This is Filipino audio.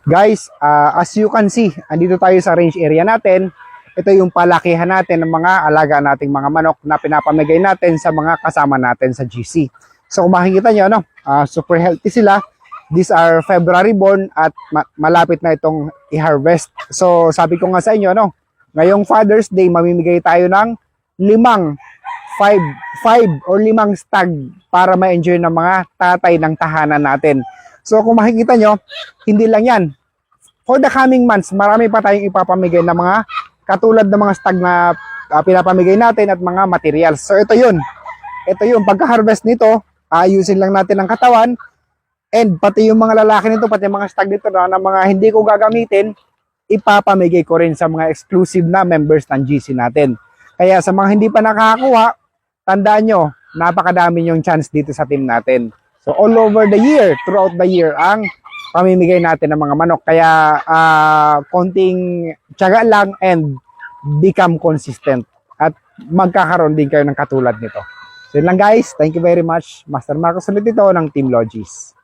Guys, as you can see, andito tayo sa range area natin. Ito yung palakihan natin ng mga alaga nating mga manok na pinapamigay natin sa mga kasama natin sa GC. So kung makikita nyo, super healthy sila. These are February born at malapit na itong i-harvest. So sabi ko nga sa inyo, ngayong Father's Day, mamimigay tayo ng 5 or 5 stag para ma-enjoy ng mga tatay ng tahanan natin. So kung makikita nyo, hindi lang yan. For the coming months, marami pa tayong ipapamigay na mga katulad ng mga stag na pinapamigay natin at mga materials. So ito yun. Ito yung pagka-harvest nito, ayusin lang natin ang katawan. And pati yung mga lalaki nito, pati yung mga stag nito na mga hindi ko gagamitin, ipapamigay ko rin sa mga exclusive na members ng GC natin. Kaya sa mga hindi pa nakakakuha, tandaan nyo, napakadami yung chance dito sa team natin. So all over the year, throughout the year, ang pamimigay natin ng mga manok. Kaya konting tiyaga lang and become consistent. At magkakaroon din kayo ng katulad nito. So yun lang guys, thank you very much. Master Marcos ulit ito ng Team Logis.